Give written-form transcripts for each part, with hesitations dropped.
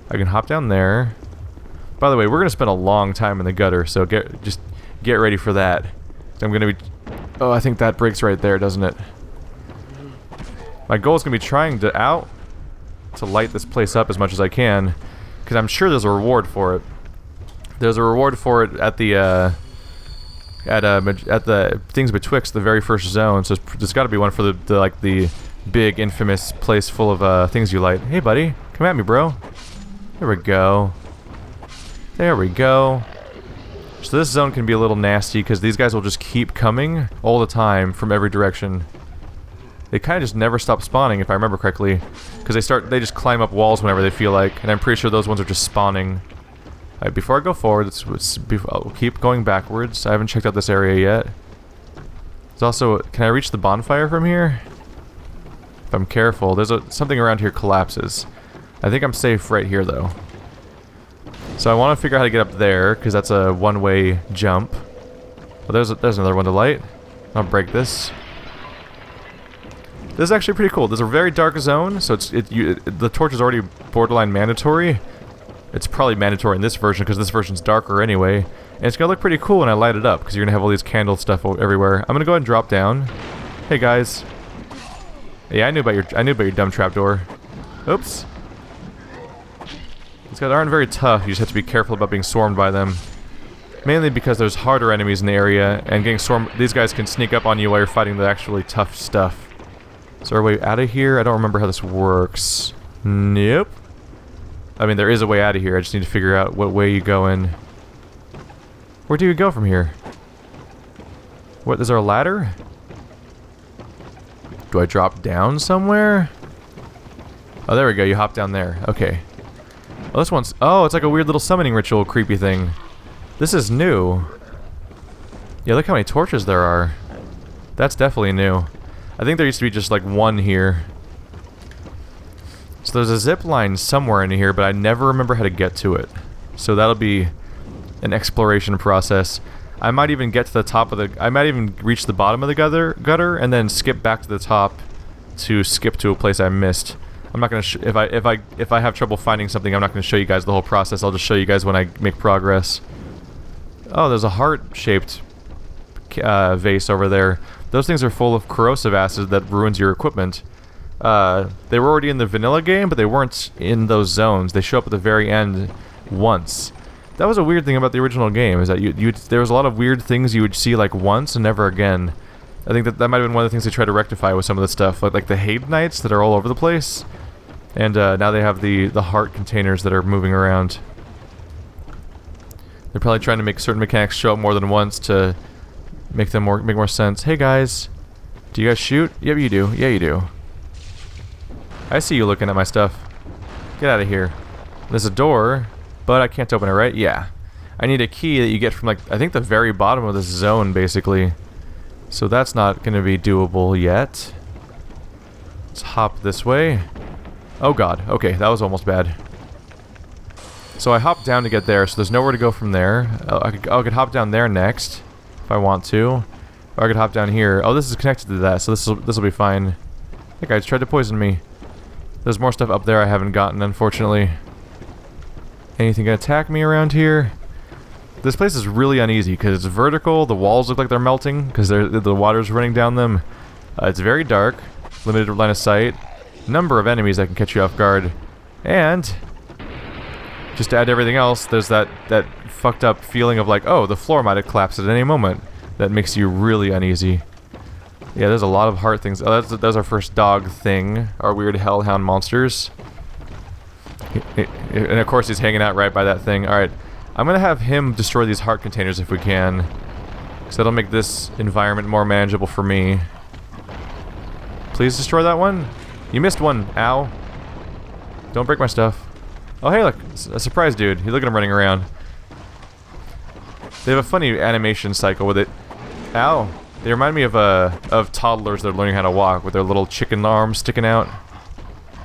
I can hop down there. By the way, we're gonna spend a long time in the gutter, so just get ready for that. I'm gonna be... Oh, I think that breaks right there, doesn't it? My goal is gonna be trying to light this place up as much as I can, because I'm sure there's a reward for it. There's a reward for it at the at the things betwixt the very first zone. So there's got to be one for the big infamous place full of things you light. Hey, buddy, come at me, bro. There we go. There we go. So this zone can be a little nasty because these guys will just keep coming all the time from every direction. They kind of just never stop spawning, if I remember correctly, because they just climb up walls whenever they feel like, and I'm pretty sure those ones are just spawning. Alright, before I go forward, I'll keep going backwards. I haven't checked out this area yet. There's also... Can I reach the bonfire from here? If I'm careful. There's something around here collapses. I think I'm safe right here, though. So I want to figure out how to get up there, because that's a one-way jump. Oh, there's another one to light. I'll break this. This is actually pretty cool. There's a very dark zone, so the torch is already borderline mandatory. It's probably mandatory in this version because this version's darker anyway. And it's gonna look pretty cool when I light it up because you're gonna have all these candle stuff everywhere. I'm gonna go ahead and drop down. Hey guys. Yeah, I knew about your dumb trapdoor. Oops. These guys aren't very tough. You just have to be careful about being swarmed by them. Mainly because there's harder enemies in the area, and getting swarmed. These guys can sneak up on you while you're fighting the actually tough stuff. Is there a way out of here? I don't remember how this works. Nope. I mean, there is a way out of here. I just need to figure out what way you go in. Where do you go from here? What, is there a ladder? Do I drop down somewhere? Oh, there we go. You hop down there. Okay. Oh, this one's... Oh, it's like a weird little summoning ritual creepy thing. This is new. Yeah, look how many torches there are. That's definitely new. I think there used to be just like one here. So there's a zip line somewhere in here, but I never remember how to get to it. So that'll be an exploration process. I might even get to the top of the... I might even reach the bottom of the gutter and then skip back to the top to skip to a place I missed. I'm not gonna... if I have trouble finding something, I'm not gonna show you guys the whole process. I'll just show you guys when I make progress. Oh, there's a heart-shaped vase over there. Those things are full of corrosive acid that ruins your equipment. They were already in the vanilla game, but they weren't in those zones. They show up at the very end once. That was a weird thing about the original game, is that there was a lot of weird things you would see like once and never again. I think that might have been one of the things they tried to rectify with some of the stuff, like the Hate Knights that are all over the place. And now they have the heart containers that are moving around. They're probably trying to make certain mechanics show up more than once to make them make more sense. Hey guys, do you guys shoot? Yep, you do. Yeah, you do. I see you looking at my stuff. Get out of here. There's a door, but I can't open it, right? Yeah. I need a key that you get from, like, I think the very bottom of this zone, basically. So that's not going to be doable yet. Let's hop this way. Oh god. Okay, that was almost bad. So I hopped down to get there, so there's nowhere to go from there. I could hop down there next, if I want to. Or I could hop down here. Oh, this is connected to that, so this will be fine. That guy's tried to poison me. There's more stuff up there I haven't gotten, unfortunately. Anything gonna attack me around here? This place is really uneasy because it's vertical. The walls look like they're melting because the water's running down them. It's very dark, limited line of sight, number of enemies that can catch you off guard, and just to add to everything else, there's that fucked up feeling of like, oh, the floor might have collapsed at any moment. That makes you really uneasy. Yeah, there's a lot of heart things. Oh, that's our first dog thing. Our weird hellhound monsters. And of course he's hanging out right by that thing. Alright, I'm gonna have him destroy these heart containers if we can. So that'll make this environment more manageable for me. Please destroy that one. You missed one. Ow. Don't break my stuff. Oh hey, look. A surprise dude. Look at him running around. They have a funny animation cycle with it. Ow. They remind me of toddlers that are learning how to walk with their little chicken arms sticking out.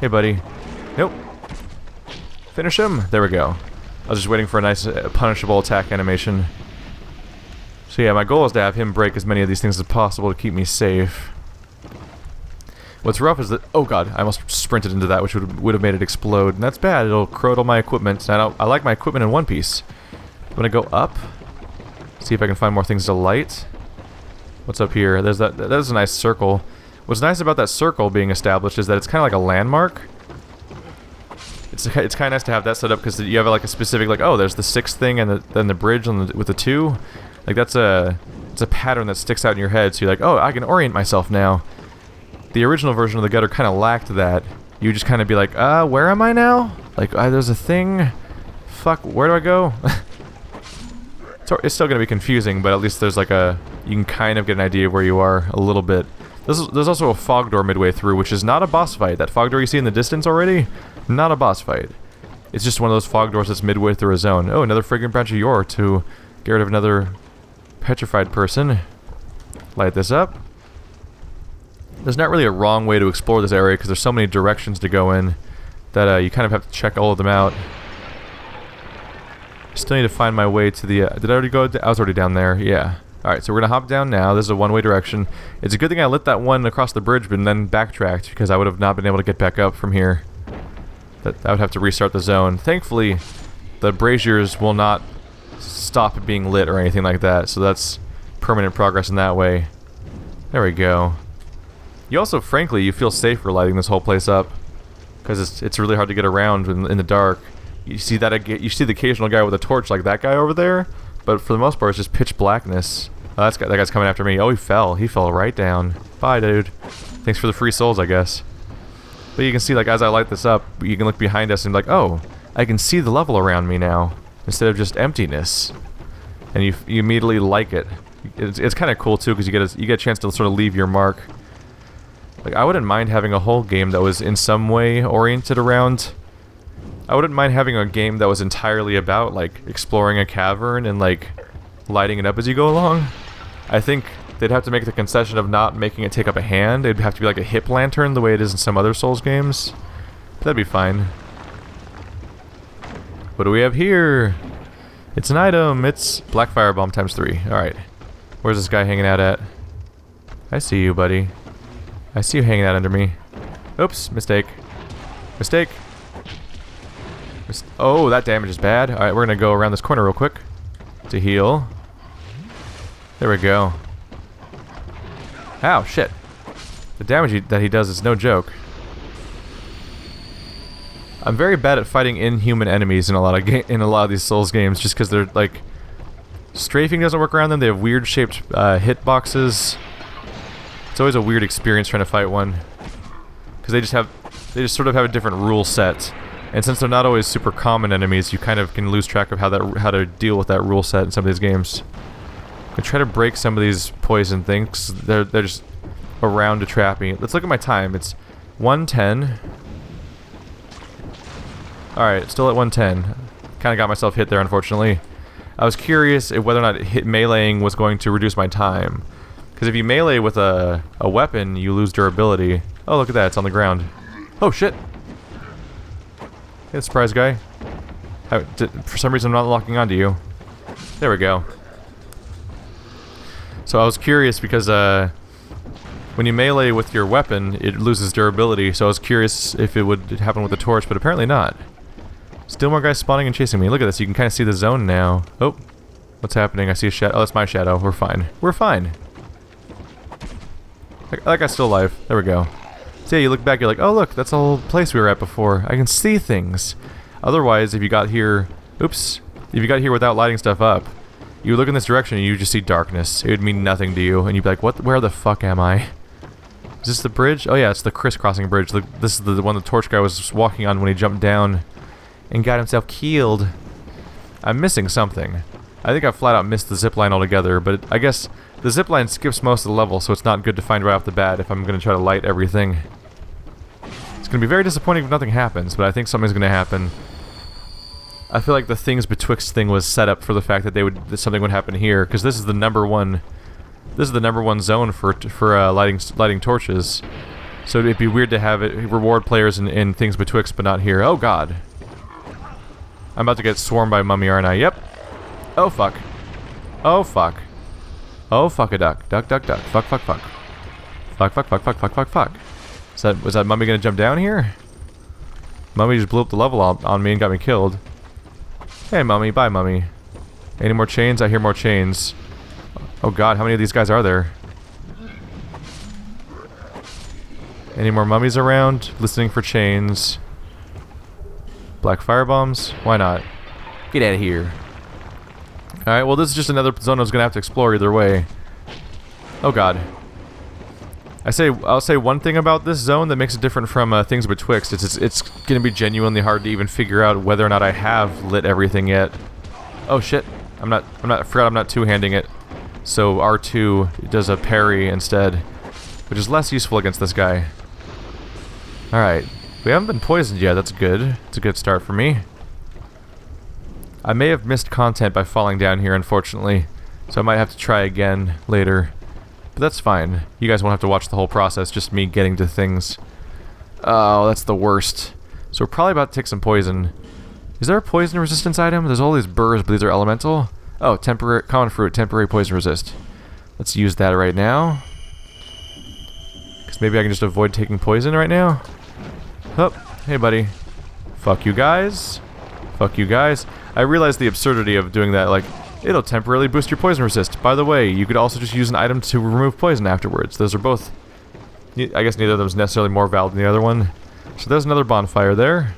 Hey, buddy. Nope. Finish him. There we go. I was just waiting for a nice punishable attack animation. So yeah, my goal is to have him break as many of these things as possible to keep me safe. What's rough is that, oh god, I almost sprinted into that, which would have made it explode, and that's bad. It'll corrode all my equipment. And I like my equipment in one piece. I'm gonna go up, see if I can find more things to light. What's up here? There's a nice circle. What's nice about that circle being established is that it's kind of like a landmark. It's kind of nice to have that set up because you have like a specific, like, oh, there's the 6th thing and then the bridge with the 2. Like it's a pattern that sticks out in your head, so you're like, oh, I can orient myself now. The original version of the gutter kind of lacked that. You just kind of be like, where am I now? Like, there's a thing. Fuck, where do I go? It's still going to be confusing, but at least there's like you can kind of get an idea of where you are a little bit. There's also a fog door midway through, which is not a boss fight. That fog door you see in the distance already, not a boss fight. It's just one of those fog doors that's midway through a zone. Oh, another fragrant branch of yore to get rid of another petrified person. Light this up. There's not really a wrong way to explore this area because there's so many directions to go in that you kind of have to check all of them out. Still need to find my way to the... did I already go? I was already down there. Yeah. Alright, so we're going to hop down now. This is a one-way direction. It's a good thing I lit that one across the bridge but then backtracked because I would have not been able to get back up from here. I would have to restart the zone. Thankfully, the braziers will not stop being lit or anything like that, so that's permanent progress in that way. There we go. You also, frankly, you feel safer lighting this whole place up because it's really hard to get around in the dark. You see the occasional guy with a torch like that guy over there, but for the most part it's just pitch blackness. Oh, that guy's coming after me. Oh, he fell right down. Bye, dude. Thanks for the free souls, I guess. But you can see, like, as I light this up, you can look behind us and be like, oh, I can see the level around me now instead of just emptiness. And you immediately like it. It's kind of cool too because you get a chance to sort of leave your mark. Like, I wouldn't mind having a whole game that was in some way oriented around... I wouldn't mind having a game that was entirely about, like, exploring a cavern and, like, lighting it up as you go along. I think they'd have to make the concession of not making it take up a hand. It'd have to be like a hip lantern the way it is in some other Souls games. That'd be fine. What do we have here? It's an item. It's Black Firebomb times 3. Alright. Where's this guy hanging out at? I see you, buddy. I see you hanging out under me. Oops, mistake. Mistake. Oh, that damage is bad. Alright, we're gonna go around this corner real quick to heal. There we go. Ow, shit. The damage that he does is no joke. I'm very bad at fighting inhuman enemies in a lot of these Souls games just because they're like... Strafing doesn't work around them. They have weird shaped hitboxes. It's always a weird experience trying to fight one. Because they just sort of have a different rule set. And since they're not always super common enemies, you kind of can lose track of how to deal with that rule set in some of these games. I try to break some of these poison things. They're just around to trap me. Let's look at my time. It's 1:10. Alright, still at 1:10. Kind of got myself hit there, unfortunately. I was curious if whether or not meleeing was going to reduce my time. Because if you melee with a weapon, you lose durability. Oh, look at that. It's on the ground. Oh, shit. Hey, surprise guy. For some reason, I'm not locking onto you. There we go. So I was curious because when you melee with your weapon, it loses durability. So I was curious if it would happen with the torch, but apparently not. Still more guys spawning and chasing me. Look at this. You can kind of see the zone now. Oh, what's happening? I see a shadow. Oh, that's my shadow. We're fine. We're fine. Like I'm still alive. There we go. So yeah, you look back, you're like, oh look, that's the whole place we were at before. I can see things. Otherwise, if you got here... Oops. If you got here without lighting stuff up, you would look in this direction and you just see darkness. It would mean nothing to you. And you'd be like, what? Where the fuck am I? Is this the bridge? Oh yeah, it's the crisscrossing bridge. This is the one the torch guy was walking on when he jumped down and got himself killed. I'm missing something. I think I flat out missed the zipline altogether, but I guess the zipline skips most of the level, so it's not good to find right off the bat if I'm going to try to light everything. It's going to be very disappointing if nothing happens, but I think something's going to happen. I feel like the things betwixt thing was set up for the fact that something would happen here, because this is the number one zone for lighting torches. So it'd be weird to have it reward players in things betwixt, but not here. Oh god. I'm about to get swarmed by mummy, aren't I? Yep. Oh fuck. Oh fuck. Oh fuck a duck. Duck, duck, duck. Fuck, fuck, fuck. Fuck, fuck, fuck, fuck, fuck, fuck, fuck. Was that mummy gonna jump down here? Mummy just blew up the level on me and got me killed. Hey mummy, bye mummy. Any more chains? I hear more chains. Oh god, how many of these guys are there? Any more mummies around? Listening for chains. Black firebombs? Why not? Get out of here. Alright, well this is just another zone I was gonna have to explore either way. Oh god. I'll say one thing about this zone that makes it different from things betwixt. It's gonna be genuinely hard to even figure out whether or not I have lit everything yet. Oh shit. I forgot I'm not two-handing it. So R2 does a parry instead, which is less useful against this guy. Alright. We haven't been poisoned yet, that's good. It's a good start for me. I may have missed content by falling down here, unfortunately. So I might have to try again later. But that's fine. You guys won't have to watch the whole process, just me getting to things. Oh, that's the worst. So we're probably about to take some poison. Is there a poison resistance item? There's all these burrs, but these are elemental. Oh, temporary common fruit, temporary poison resist. Let's use that right now. Because maybe I can just avoid taking poison right now. Oh, hey buddy. Fuck you guys. Fuck you guys. I realize the absurdity of doing that, like, it'll temporarily boost your poison resist. By the way, you could also just use an item to remove poison afterwards. Those are both... I guess neither of them is necessarily more valid than the other one. So there's another bonfire there.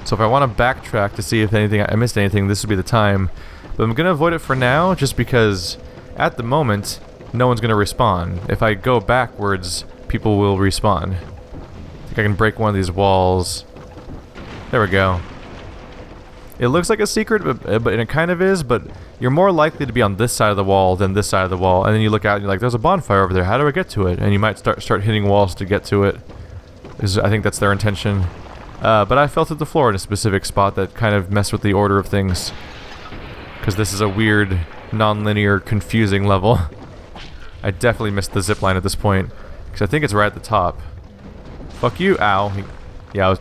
So if I want to backtrack to see if I missed anything, this would be the time. But I'm going to avoid it for now, just because at the moment, no one's going to respawn. If I go backwards, people will respawn. I think I can break one of these walls. There we go. It looks like a secret, but it kind of is, but you're more likely to be on this side of the wall than this side of the wall. And then you look out and you're like, there's a bonfire over there, how do I get to it? And you might start hitting walls to get to it. I think that's their intention. But I fell through the floor in a specific spot that kind of messed with the order of things. Because this is a weird, non-linear, confusing level. I definitely missed the zipline at this point. Because I think it's right at the top. Fuck you, ow. Yeah,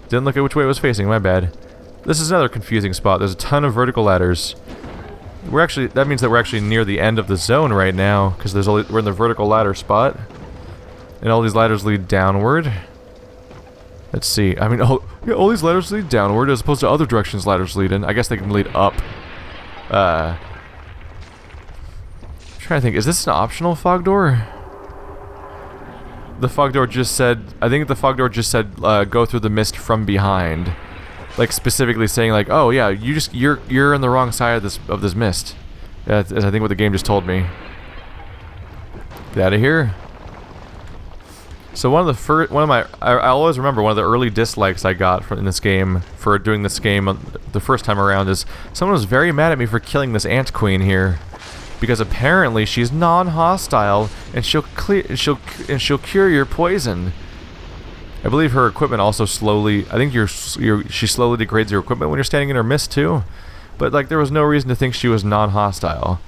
didn't look at which way it was facing, my bad. This is another confusing spot. There's a ton of vertical ladders. That means that we're actually near the end of the zone right now, because we're in the vertical ladder spot. And all these ladders lead downward. Let's see. I mean, all these ladders lead downward as opposed to other directions ladders lead in. I guess they can lead up. I'm trying to think. Is this an optional fog door? The fog door just said... I think the fog door just said, go through the mist from behind. Like, specifically saying, like, oh, yeah, you're on the wrong side of this mist. That's, I think, what the game just told me. Get out of here. So I always remember one of the early dislikes I got in this game for doing this game the first time around is someone was very mad at me for killing this ant queen here, because apparently she's non-hostile and she'll cure your poison. I believe her equipment also slowly... I think she slowly degrades your equipment when you're standing in her mist too. But like there was no reason to think she was non-hostile,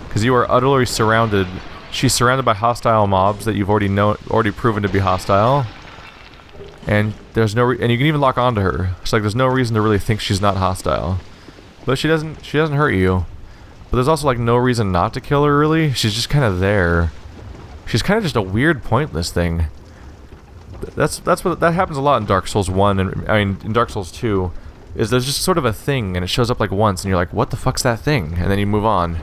because you are utterly surrounded. She's surrounded by hostile mobs that you've already proven to be hostile, and there's and you can even lock onto her. It's like there's no reason to really think she's not hostile, but she doesn't hurt you. But there's also like no reason not to kill her really. She's just kind of there. She's kind of just a weird, pointless thing. That happens a lot in Dark Souls 1 and in Dark Souls 2. Is there's just sort of a thing and it shows up like once and you're like, what the fuck's that thing? And then you move on.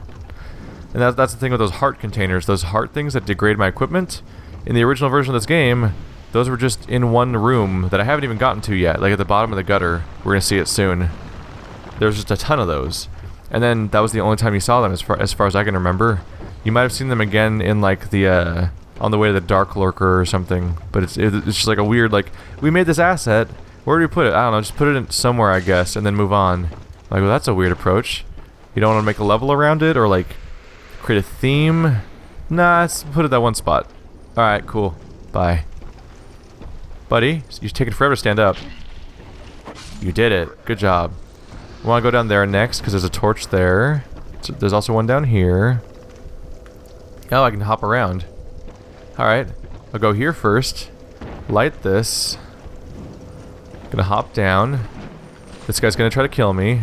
And that's the thing with those heart containers, those heart things that degrade my equipment. In the original version of this game, those were just in one room that I haven't even gotten to yet, like at the bottom of the gutter. We're gonna see it soon. There's just a ton of those. And then that was the only time you saw them as far as I can remember. You might have seen them again in like the on the way to the Dark Lurker or something. But it's just like a weird, like, we made this asset, where do we put it? I don't know, just put it in somewhere I guess and then move on. Like, well, that's a weird approach. You don't want to make a level around it or like create a theme? Nah, let's put it that one spot. Alright, cool. Bye. Buddy, you're taking forever to stand up. You did it. Good job. I want to go down there next, because there's a torch there. So there's also one down here. Oh, I can hop around. Alright. I'll go here first. Light this. Gonna hop down. This guy's gonna try to kill me.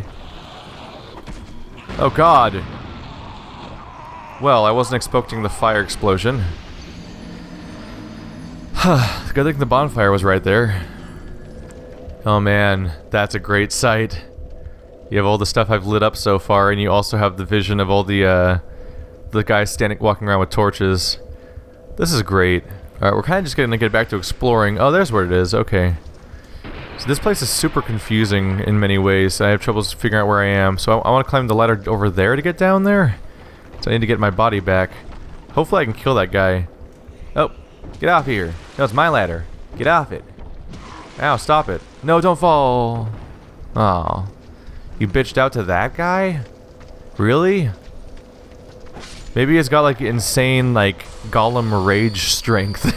Oh god! Well, I wasn't expecting the fire explosion. Good thing the bonfire was right there. Oh man, that's a great sight. You have all the stuff I've lit up so far, and you also have the vision of all the guys walking around with torches. This is great. Alright, we're kind of just gonna get back to exploring. Oh, there's where it is. Okay. So this place is super confusing in many ways. I have troubles figuring out where I am. So I want to climb the ladder over there to get down there. So I need to get my body back. Hopefully I can kill that guy. Oh, get off here. No, it's my ladder. Get off it. Ow, stop it. No, don't fall. Aw. You bitched out to that guy? Really? Maybe he's got like insane like Gollum rage strength.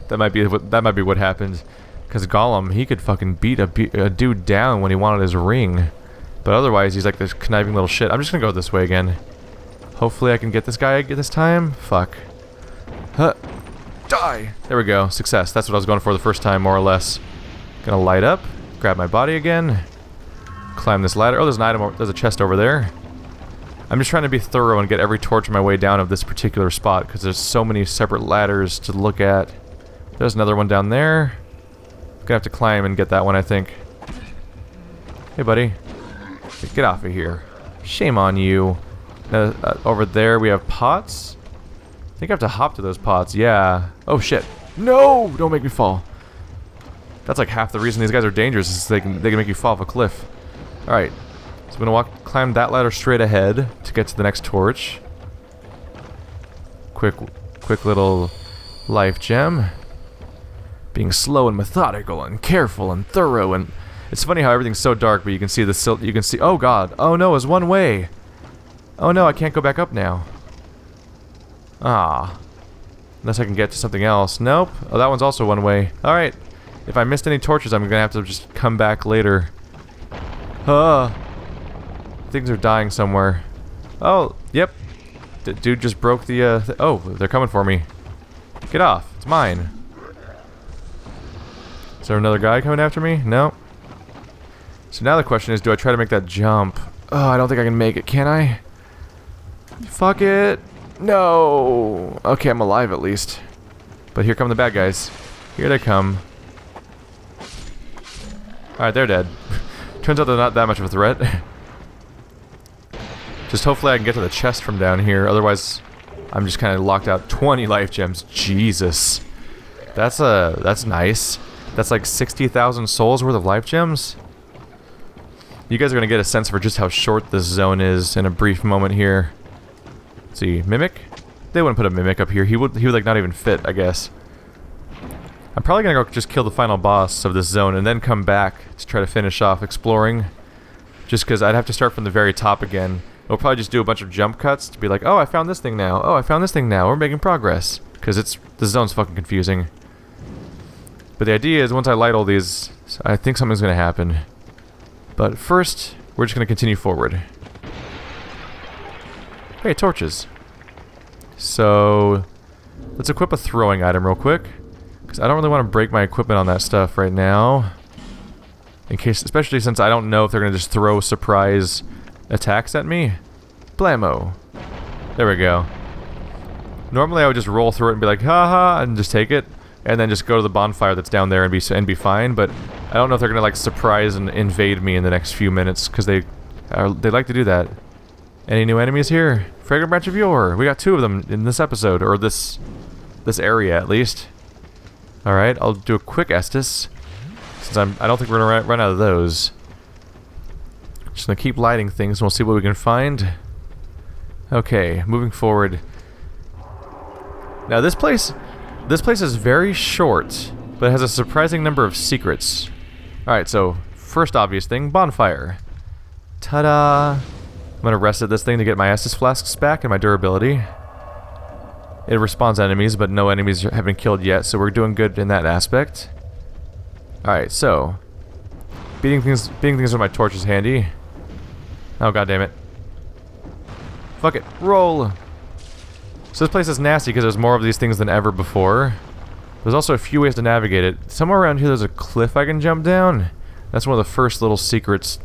that might be what happened. Because Gollum, he could fucking beat a dude down when he wanted his ring. But otherwise, he's like this conniving little shit. I'm just gonna go this way again. Hopefully I can get this guy this time. Fuck. Huh. Die! There we go. Success. That's what I was going for the first time, more or less. Gonna light up. Grab my body again. Climb this ladder. Oh, there's an item. There's a chest over there. I'm just trying to be thorough and get every torch on my way down of this particular spot, because there's so many separate ladders to look at. There's another one down there. Gonna have to climb and get that one, I think. Hey, buddy. Get off of here. Shame on you. Over there we have pots. I think I have to hop to those pots. Yeah. Oh, shit. No! Don't make me fall. That's like half the reason these guys are dangerous, is they can make you fall off a cliff. Alright. So I'm gonna climb that ladder straight ahead to get to the next torch. Quick little life gem. Being slow and methodical and careful and thorough, and it's funny how everything's so dark, but you can see the silt. You can see. Oh god! Oh no! It's one way. Oh no! I can't go back up now. Ah. Unless I can get to something else. Nope. Oh, that one's also one way. All right. If I missed any torches, I'm gonna have to just come back later. Things are dying somewhere. Oh, yep. Dude just broke the. Oh, they're coming for me. Get off! It's mine. Is there another guy coming after me? No. So now the question is, do I try to make that jump? Oh, I don't think I can make it, can I? Fuck it. No. Okay, I'm alive at least. But here come the bad guys. Here they come. Alright, they're dead. Turns out they're not that much of a threat. Just hopefully I can get to the chest from down here. Otherwise, I'm just kind of locked out. 20 life gems. Jesus. That's nice. That's like 60,000 souls worth of life gems. You guys are going to get a sense for just how short this zone is in a brief moment here. Let's see, Mimic? They wouldn't put a Mimic up here. He would like not even fit, I guess. I'm probably going to go just kill the final boss of this zone and then come back to try to finish off exploring. Just because I'd have to start from the very top again. We'll probably just do a bunch of jump cuts to be like, oh, I found this thing now. Oh, I found this thing now. We're making progress. Because this zone's fucking confusing. But the idea is once I light all these, I think something's going to happen. But first, we're just going to continue forward. Hey, torches. So, let's equip a throwing item real quick. Because I don't really want to break my equipment on that stuff right now. In case, especially since I don't know if they're going to just throw surprise attacks at me. Blammo. There we go. Normally I would just roll through it and be like, haha, and just take it. And then just go to the bonfire that's down there and be fine, but I don't know if they're gonna like surprise and invade me in the next few minutes, because they like to do that. Any new enemies here? Fragrant Branch of Yore. We got 2 of them in this episode, or this area at least. All right, I'll do a quick Estus, since I don't think we're gonna run out of those. Just gonna keep lighting things, and we'll see what we can find. Okay, moving forward. Now this place is very short, but it has a surprising number of secrets. Alright, so first obvious thing, bonfire. Ta-da! I'm gonna rest at this thing to get my Estus flasks back and my durability. It respawns enemies, but no enemies have been killed yet, so we're doing good in that aspect. Alright, so beating things with my torch is handy. Oh, god damn it. Fuck it. Roll! So this place is nasty because there's more of these things than ever before. There's also a few ways to navigate it. Somewhere around here there's a cliff I can jump down. That's one of the first little secrets.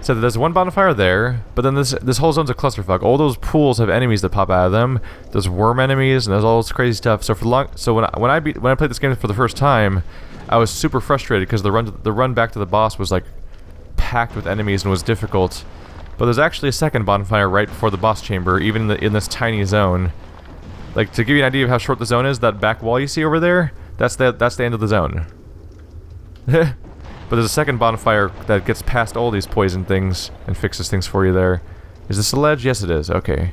So there's one bonfire there, but then this whole zone's a clusterfuck. All those pools have enemies that pop out of them. There's worm enemies and there's all this crazy stuff. So when I played this game for the first time, I was super frustrated because the run back to the boss was like packed with enemies and was difficult. But there's actually a second bonfire right before the boss chamber, even in this tiny zone. Like, to give you an idea of how short the zone is, that back wall you see over there, that's the end of the zone. But there's a second bonfire that gets past all these poison things and fixes things for you there. Is this a ledge? Yes, it is. Okay.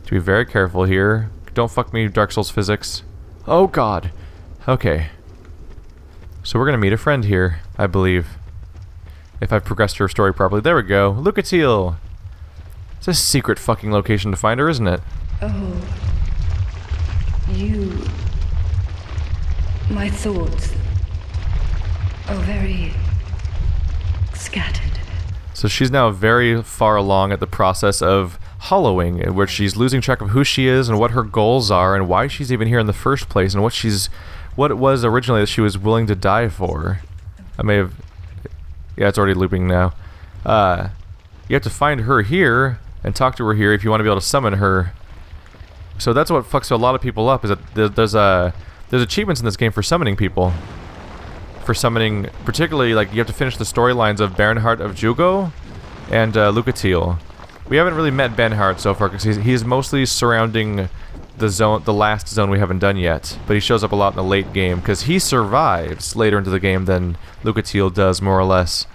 To be very careful here. Don't fuck me, Dark Souls physics. Oh, God. Okay. So we're gonna meet a friend here, I believe. If I've progressed her story properly. There we go. Lucatiel. It's a secret fucking location to find her, isn't it? Oh. You... My thoughts are very scattered. So she's now very far along at the process of hollowing, where she's losing track of who she is and what her goals are and why she's even here in the first place and what it was originally that she was willing to die for. I may have... Yeah, it's already looping now. You have to find her here and talk to her here if you want to be able to summon her. So that's what fucks a lot of people up, is that there's achievements in this game for summoning people. For summoning, particularly, like, you have to finish the storylines of Bernhard of Jugo and Lucatiel. We haven't really met Bernhard so far because he's mostly surrounding the last zone we haven't done yet. But he shows up a lot in the late game because he survives later into the game than Lucatiel does, more or less.